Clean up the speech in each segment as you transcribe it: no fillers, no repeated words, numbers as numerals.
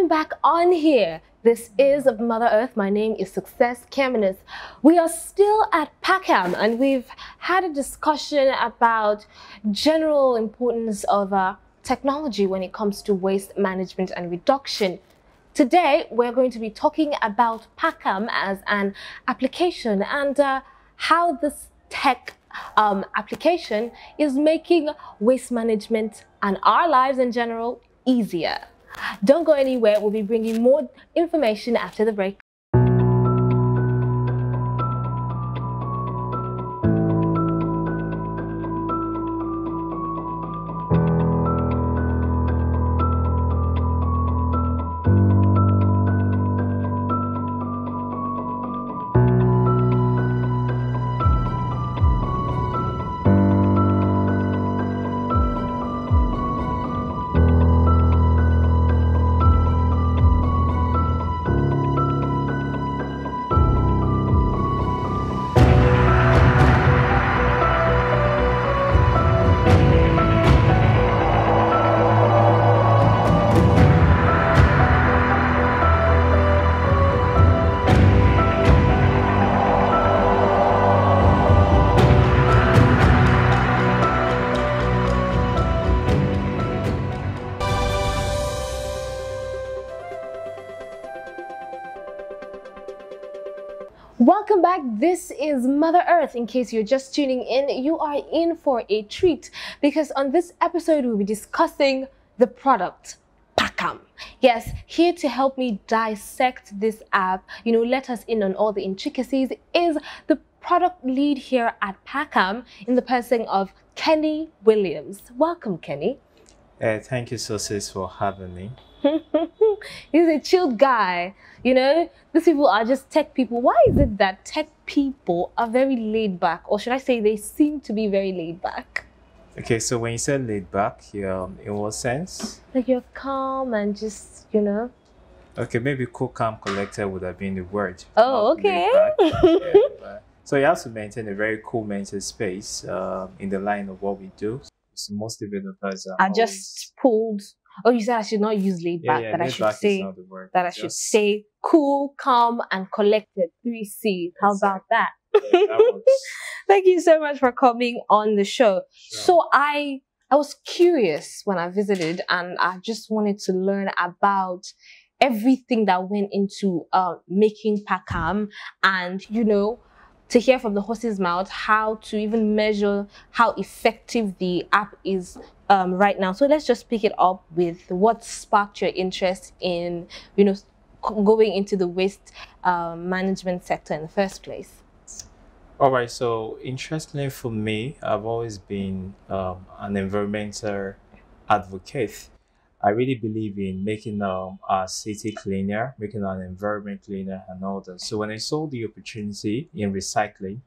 welcome back on here. This is Mother Earth. My name is Success Caminus. We are still at Pakam and we've had a discussion about general importance of technology when it comes to waste management and reduction. Today, we're going to be talking about Pakam as an application and how this tech application is making waste management and our lives in general easier. Don't go anywhere. We'll be bringing more information after the break. Welcome back. This is Mother Earth. In case you're just tuning in, you are in for a treat because on this episode we'll be discussing the product Pakam. Yes, here to help me dissect this app, let us in on all the intricacies is the product lead here at Pakam in the person of Kenny Williams. Welcome, Kenny. Thank you, Success, for having me. He's a chilled guy. These people are just tech people. Why is it that tech people are very laid back, or should I say they seem to be very laid back? Okay, so when you said laid back, in what sense? Like you're calm and just, Okay, maybe cool, calm, collected would have been the word. Oh, okay. So you have to maintain a very cool mental space in the line of what we do. So most developers are just pulled. Oh, you said I should not use laid back. That I should say that I should say cool, calm, and collected. 3 C's. How about that? That Thank you so much for coming on the show. Sure. So I was curious when I visited, and I just wanted to learn about everything that went into making Pakam, and to hear from the horse's mouth how to even measure how effective the app is right now. So let's just pick it up with what sparked your interest in, going into the waste management sector in the first place. All right, so interestingly for me, I've always been an environmental advocate. I really believe in making our city cleaner, making our environment cleaner and all that. So when I saw the opportunity in recycling,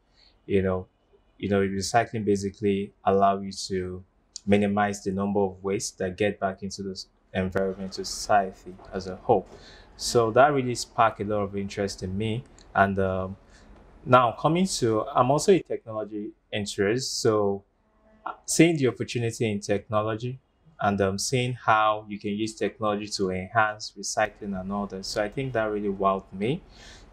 recycling basically allow you to minimize the number of waste that get back into the environment, to society as a whole. So that really sparked a lot of interest in me. And now I'm also a technology enthusiast. So seeing the opportunity in technology, and seeing how you can use technology to enhance recycling and all that. So I think that really wowed me,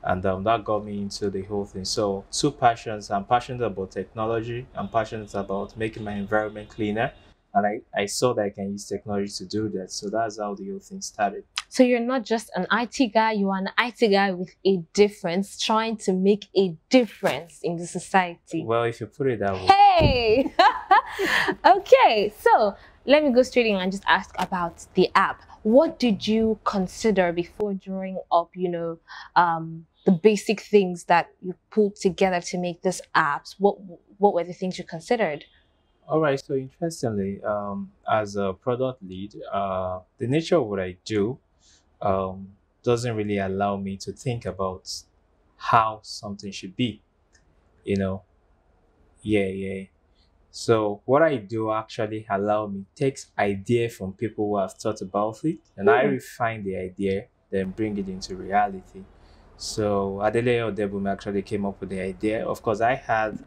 and that got me into the whole thing. So 2 passions. I'm passionate about technology. I'm passionate about making my environment cleaner. And I saw that I can use technology to do that. So that's how the whole thing started. So you're not just an IT guy, you are an IT guy with a difference, trying to make a difference in the society. Well, if you put it that way. Hey! Okay, so let me go straight in and just ask about the app. What did you consider before drawing up, the basic things that you pulled together to make this app? What were the things you considered? All right, so interestingly, as a product lead, the nature of what I do doesn't really allow me to think about how something should be, So what I do actually takes idea from people who have thought about it, and I refine the idea, then bring it into reality. So Adeleo Debum actually came up with the idea. Of course, I had,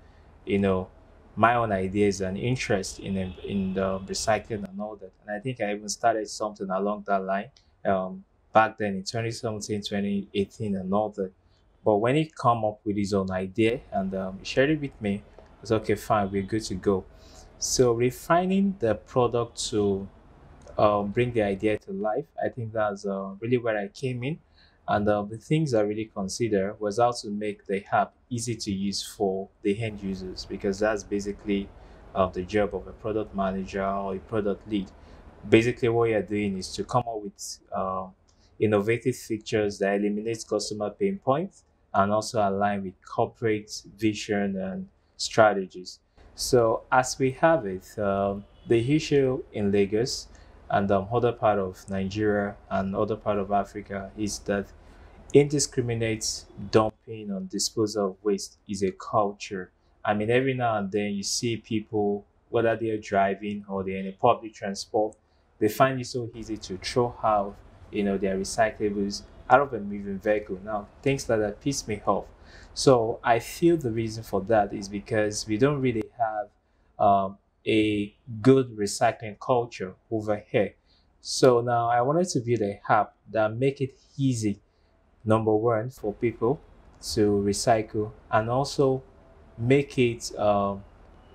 my own ideas and interest in the recycling and all that. And I think I even started something along that line. back then in 2017, 2018 and all that. But when he come up with his own idea and he shared it with me, it's okay, fine, we're good to go. So refining the product to bring the idea to life, I think that's really where I came in. And the things I really consider was how to make the app easy to use for the end users, because that's basically the job of a product manager or a product lead. Basically, what you're doing is to come up with innovative features that eliminates customer pain points and also align with corporate vision and strategies. So, as we have it, the issue in Lagos and other part of Nigeria and other part of Africa is that indiscriminate dumping and disposal of waste is a culture. I mean, every now and then you see people, whether they're driving or they're in a public transport, they find it so easy to throw out, their recyclables out of a moving vehicle. Now, things like that piss me off. So I feel the reason for that is because we don't really have a good recycling culture over here. So now I wanted to build a app that make it easy, number one, for people to recycle, and also make it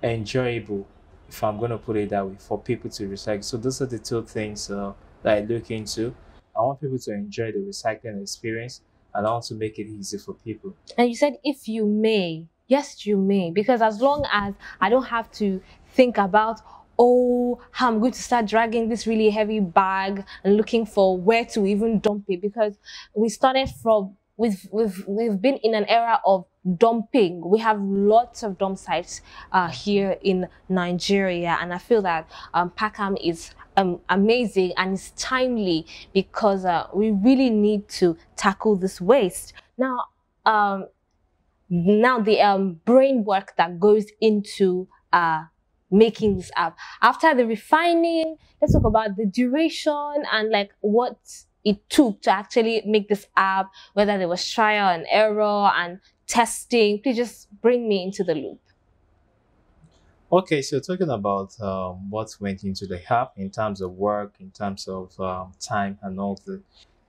enjoyable, if I'm going to put it that way, for people to recycle. So those are the two things that I look into. I want people to enjoy the recycling experience, and I want to make it easy for people. And you said, if you may. Yes, you may. Because as long as I don't have to think about, oh, how I'm going to start dragging this really heavy bag and looking for where to even dump it. Because we started from, we've been in an era of dumping. We have lots of dump sites here in Nigeria. And I feel that Pakam is amazing and it's timely, because we really need to tackle this waste. Now, the brain work that goes into making this app. After the refining, let's talk about the duration and like what it took to actually make this app, whether there was trial and error and testing. Please just bring me into the loop. Okay, so talking about what went into the app in terms of work, in terms of time and all that.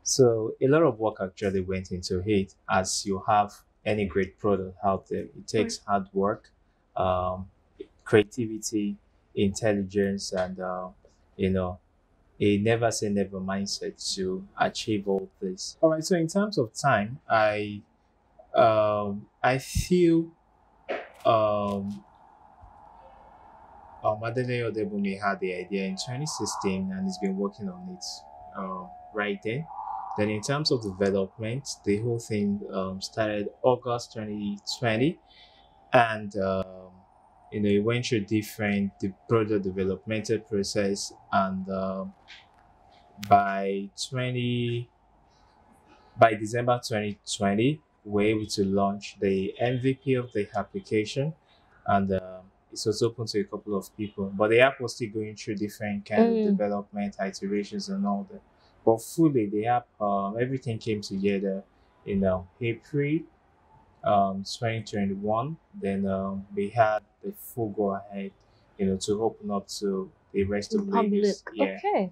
So a lot of work actually went into it. As you have any great product out there, it takes hard work, creativity, intelligence, and a never say never mindset to achieve all this. All right, so in terms of time, I feel Adeleye Odebumi had the idea in 2016 and he's been working on it right then. Then in terms of development, the whole thing started August 2020, and it went through the product developmental process, and by December 2020, we were able to launch the MVP of the application, and it was open to a couple of people. But the app was still going through different kind of development iterations and all that. But fully, the app, everything came together in April 2021. Then we had the full go ahead, to open up to the rest of Lagos. Yeah. Okay.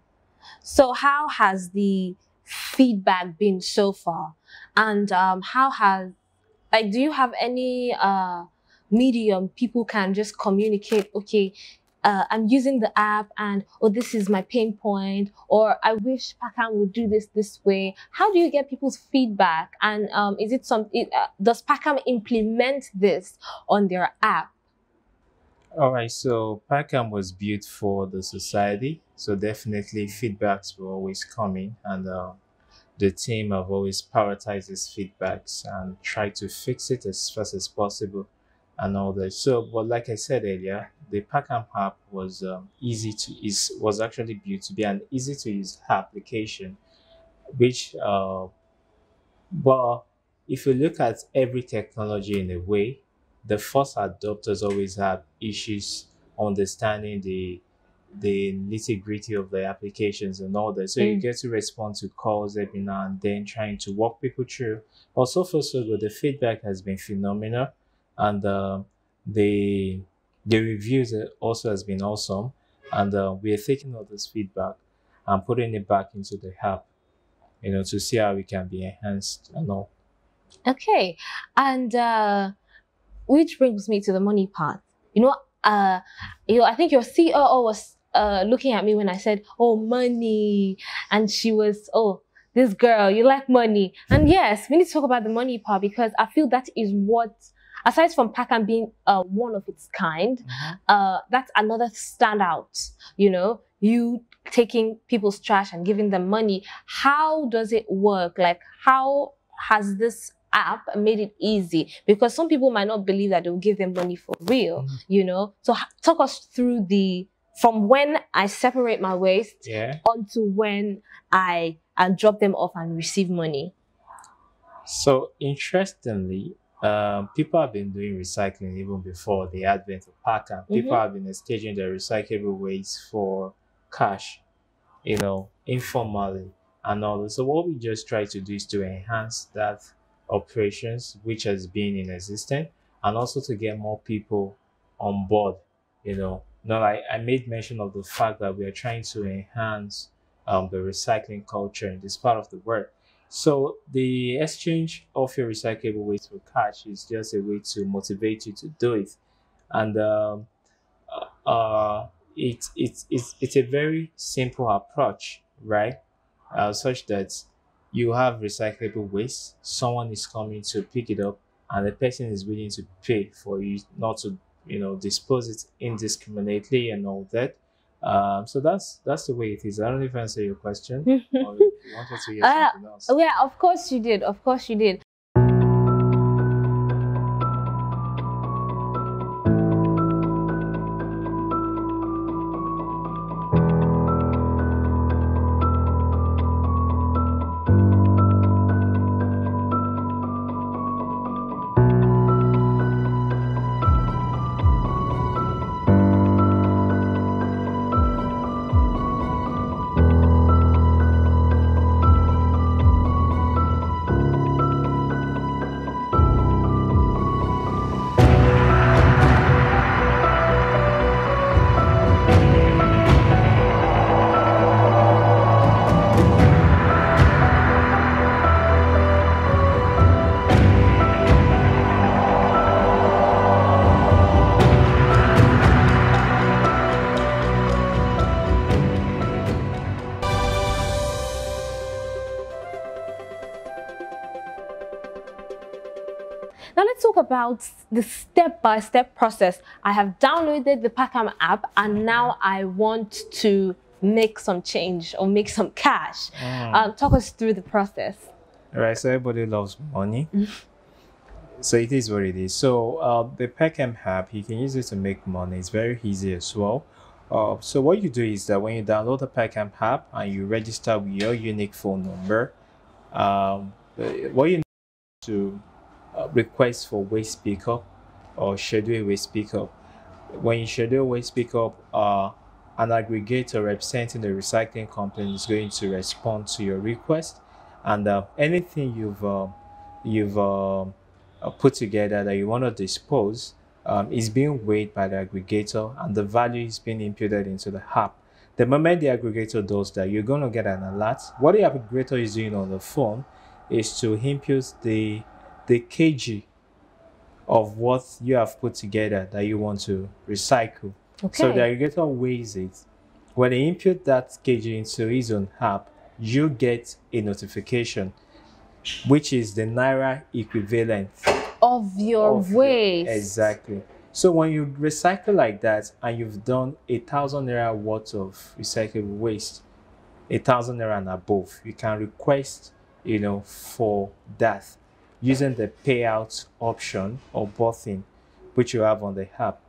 So how has the feedback been so far? And how has, like, do you have any medium people can just communicate, okay, I'm using the app and, oh, this is my pain point, or I wish Pakam would do this way. How do you get people's feedback? And is it does Pakam implement this on their app? All right, so Pakam was built for the society, so definitely feedbacks were always coming, and the team have always prioritized these feedbacks and tried to fix it as fast as possible and all that. So, but like I said earlier, the Pakam app was was actually built to be an easy to use application, which but if you look at every technology in a way, the first adopters always have issues understanding the nitty-gritty of the applications and all that. So you get to respond to calls every now and then, trying to walk people through. Also, for so good, the feedback has been phenomenal, and the reviews also has been awesome. And we are taking all this feedback and putting it back into the app. to see how it can be enhanced and all. Okay, and which brings me to the money part. I think your COO was looking at me when I said, "Oh, money," and she was, "Oh, this girl, you like money." And yes, we need to talk about the money part because I feel that is what, aside from Pakam being one of its kind, that's another standout. You taking people's trash and giving them money. How does it work? Like, how has this app made it easy? Because some people might not believe that they'll give them money for real, So talk us through from when I separate my waste onto when I drop them off and receive money. So interestingly, people have been doing recycling even before the advent of Pakam. People have been exchanging their recyclable waste for cash, informally and all. So what we just try to do is to enhance that operations which has been in existence, and also to get more people on board. Now I made mention of the fact that we are trying to enhance the recycling culture in this part of the world. So the exchange of your recyclable waste for cash is just a way to motivate you to do it, and it's a very simple approach, right? Such that you have recyclable waste, someone is coming to pick it up, and the person is willing to pay for you not to, dispose it indiscriminately and all that. So that's the way it is. I don't know if I answered your question, or if you wanted to hear something else. Yeah, of course you did. Of course you did. Now let's talk about the step-by-step process. I have downloaded the Pakam app and now I want to make some change or make some cash. Talk us through the process. All right, so everybody loves money. So it is what it is. So the Pakam app, you can use it to make money. It's very easy as well. So what you do is that when you download the Pakam app and you register with your unique phone number, what you need to request for waste pickup or schedule waste pickup. When you schedule waste pickup, an aggregator representing the recycling company is going to respond to your request, and anything you've put together that you want to dispose is being weighed by the aggregator, and the value is being imputed into the app. The moment the aggregator does that, you're going to get an alert. What the aggregator is doing on the phone is to impute the kg of what you have put together that you want to recycle. Okay. So the aggregator weighs it. When they input that kg into his own app, you get a notification, which is the Naira equivalent of your waste. Exactly. So when you recycle like that and you've done 1,000 Naira worth of recyclable waste, 1,000 Naira and above, you can request, for that using the payout option or button which you have on the app.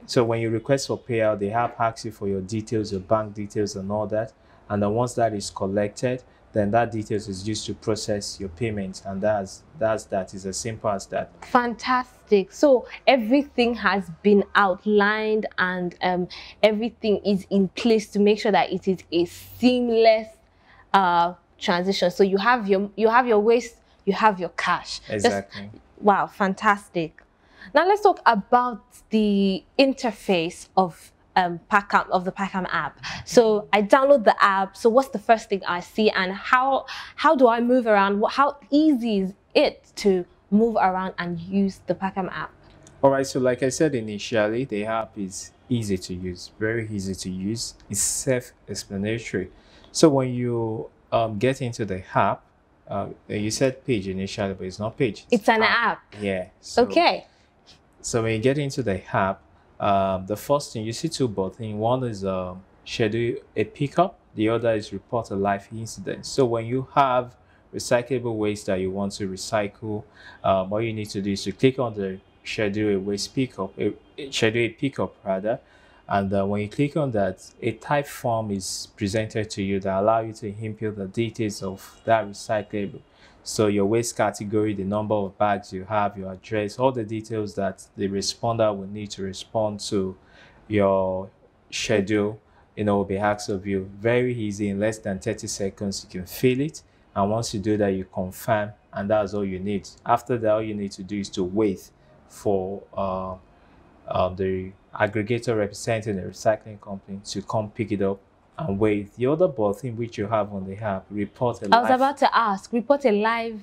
So when you request for payout, the app asks you for your details, your bank details and all that. And then once that is collected, then that details is used to process your payments, and that's that. Is as simple as that. Fantastic. So everything has been outlined and everything is in place to make sure that it is a seamless transition. So you have your waste, you have your cash. Exactly. Wow, fantastic. Now let's talk about the interface of Pakam, of the Pakam app. So I download the app. So what's the first thing I see, and how do I move around? How easy is it to move around and use the Pakam app? All right, so like I said initially, the app is easy to use, very easy to use. It's self-explanatory. So when you get into the app, you said page initially, but it's not page. It's an app. Yeah. So, Okay. So when you get into the app, the first thing you see two buttons. One is schedule a pickup. The other is report a live incident. So when you have recyclable waste that you want to recycle, all you need to do is to click on the schedule a waste pickup, schedule a pickup rather, and when you click on that, a type form is presented to you that allow you to input the details of that recyclable. So your waste category, the number of bags you have, your address, all the details that the responder will need to respond to your schedule, will be asked of you. Very easy, in less than 30 seconds you can fill it, and once you do that, you confirm, and that's all you need. After that, all you need to do is to wait for the aggregator representing the recycling company to come pick it up and wait. The other button which you have on the app, report a live. I was about to ask, report a live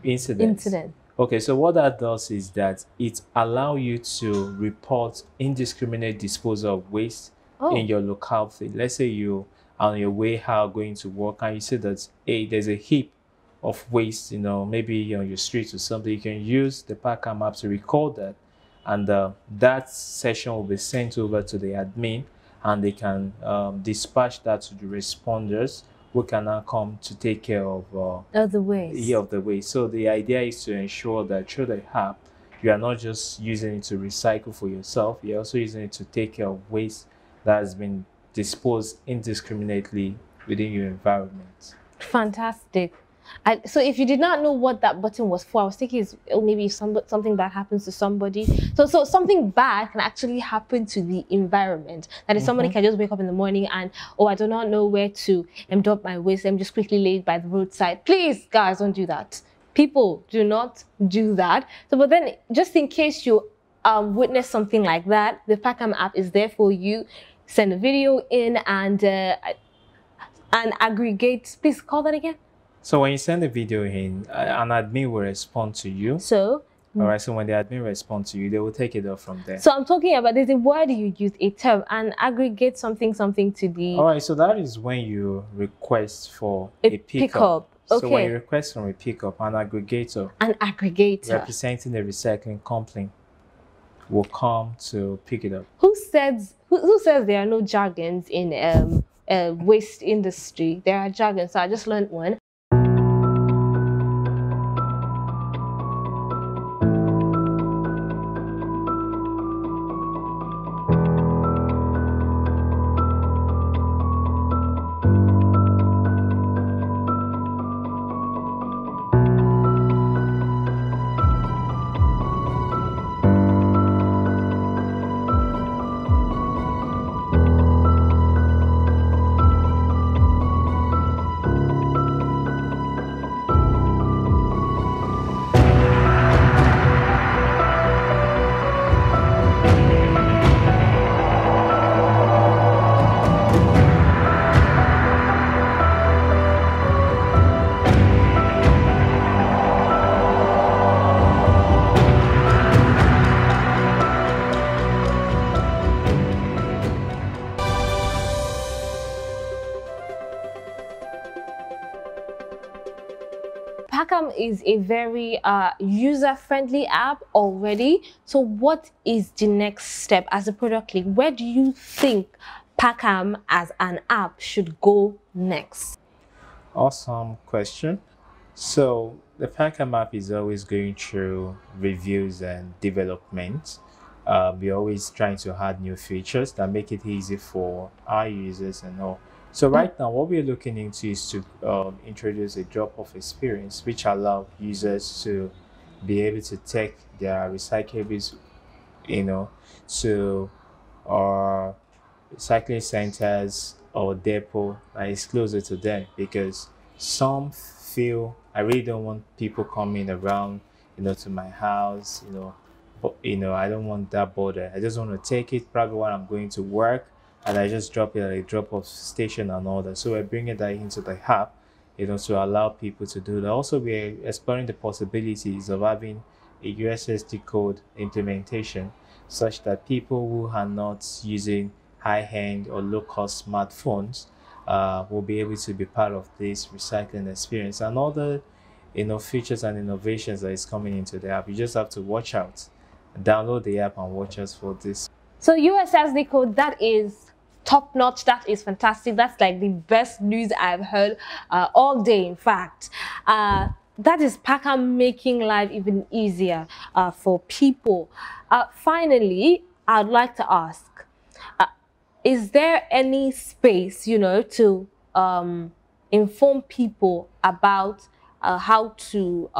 incident. Okay, so what that does is that it allows you to report indiscriminate disposal of waste in your locality. Let's say you are on your way out going to work and you see that there's a heap of waste, maybe on your street or something. You can use the Pakam app to record that, and that session will be sent over to the admin, and they can dispatch that to the responders, who can now come to take care of the waste. Yeah, of the waste. So the idea is to ensure that through the app, you are not just using it to recycle for yourself, you're also using it to take care of waste that has been disposed indiscriminately within your environment. Fantastic. So if you did not know what that button was for, I was thinking maybe something bad happens to somebody. So something bad can actually happen to the environment. That is, somebody can just wake up in the morning and, I do not know where to dump my waste. I'm just quickly laid by the roadside. Please, guys, don't do that. People, do not do that. So, but then, just in case you witness something like that, the Pakam app is there for you. Send a video in and aggregate. Please call that again. So when you send a video in, an admin will respond to you. So, all right, so when the admin responds to you, they will take it up from there. So I'm talking about, there's a word you use, a term, and aggregate something to the... All right, so that is when you request for a pickup. Okay. So when you request from a pickup, an aggregator representing the recycling company will come to pick it up. Who says there are no jargons in waste industry? There are jargons, so I just learned one. Pakam is a very user-friendly app already. So what is the next step as a product lead? Where do you think Pakam as an app should go next? Awesome question. So the Pakam app is always going through reviews and development. We're always trying to add new features that make it easy for our users and all. So right now, what we're looking into is to introduce a drop-off experience, which allows users to be able to take their recyclables, to recycling centers or depot that is closer to them, because some feel I really don't want people coming around, to my house, I don't want that border. I just want to take it probably when I'm going to work, and I just drop it at a drop-off station and all that. So we're bringing that into the app, to allow people to do that. Also, we're exploring the possibilities of having a USSD code implementation such that people who are not using high-end or low-cost smartphones will be able to be part of this recycling experience and all the features and innovations that is coming into the app. You just have to watch out, download the app and watch us for this. So USSD code, that is top notch, that is fantastic. That's like the best news I've heard all day, in fact. That is Pakam making life even easier for people. Finally, I'd like to ask, is there any space, to inform people about how to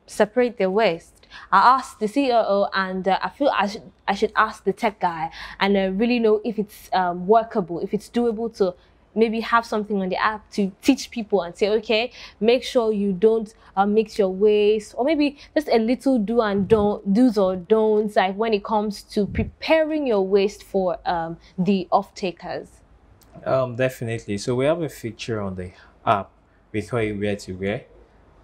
separate their waste? I asked the CEO, and I feel I should ask the tech guy and really know if it's workable, if it's doable to maybe have something on the app to teach people and say, okay, make sure you don't mix your waste, or maybe just a little do's or don'ts, like when it comes to preparing your waste for the off-takers. Definitely. So we have a feature on the app, we call it where to wear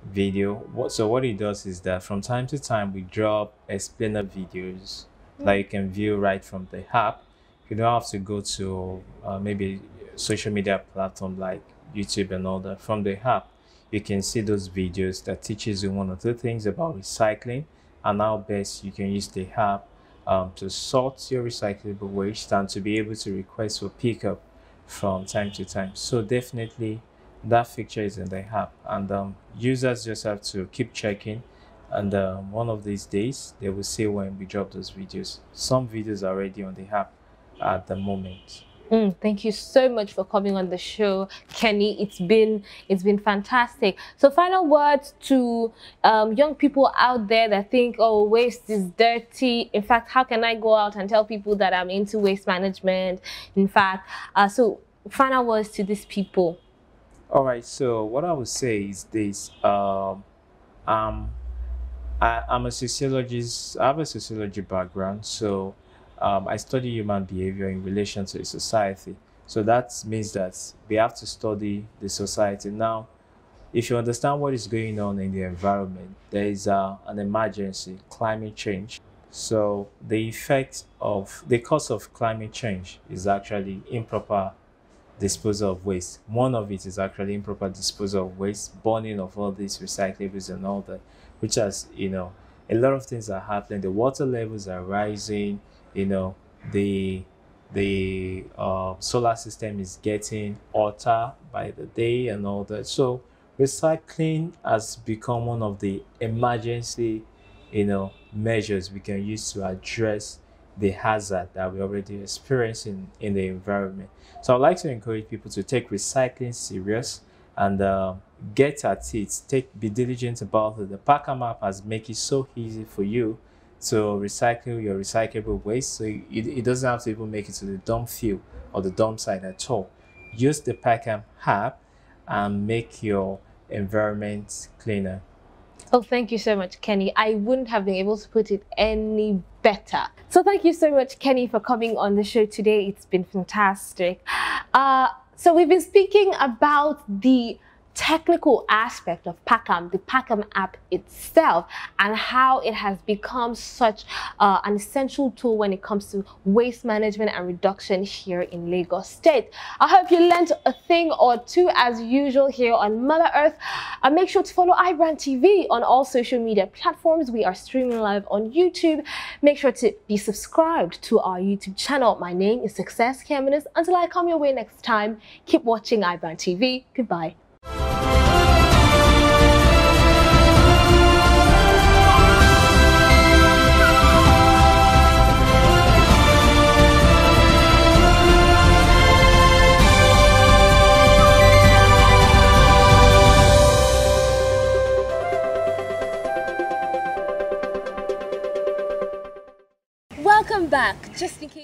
video. So what it does is that from time to time we drop explainer videos that you can view right from the app. You don't have to go to maybe social media platform like YouTube and all that. From the app, you can see those videos that teaches you one or two things about recycling and how best you can use the app to sort your recyclable waste and to be able to request for pickup from time to time. So definitely that feature is in the app, and users just have to keep checking, and one of these days they will see when we drop those videos. Some videos are already on the app at the moment. Thank you so much for coming on the show, Kenny. It's been fantastic. So final words to young people out there that think, oh, waste is dirty. In fact, how can I go out and tell people that I'm into waste management? In fact, so final words to these people. All right, so what I would say is this. I'm a sociologist. I have a sociology background, so I study human behavior in relation to a society. So that means that we have to study the society. Now, if you understand what is going on in the environment, there is an emergency, climate change. So the cause of climate change is actually improper disposal of waste. One of it is actually improper disposal of waste, burning of all these recyclables and all that, which has, a lot of things are happening. The water levels are rising, the solar system is getting hotter by the day and all that. So recycling has become one of the emergency, measures we can use to address the hazard that we're already experiencing in the environment. So I'd like to encourage people to take recycling serious and get at it. Be diligent about it. The Pakam app has made it so easy for you to recycle your recyclable waste, so it doesn't have to even make it to the dump field or the dump site at all. Use the Pakam app and make your environment cleaner. Oh, thank you so much, Kenny. I wouldn't have been able to put it any better. So thank you so much, Kenny, for coming on the show today. It's been fantastic. So we've been speaking about the technical aspect of Pakam, the Pakam app itself, and how it has become such an essential tool when it comes to waste management and reduction here in Lagos State. I hope you learned a thing or two as usual here on Mother Earth. Make sure to follow iBrandTV on all social media platforms. We are streaming live on YouTube. Make sure to be subscribed to our YouTube channel. My name is Success Caminus. Until I come your way next time, keep watching iBrandTV. Goodbye. Welcome back. Just in case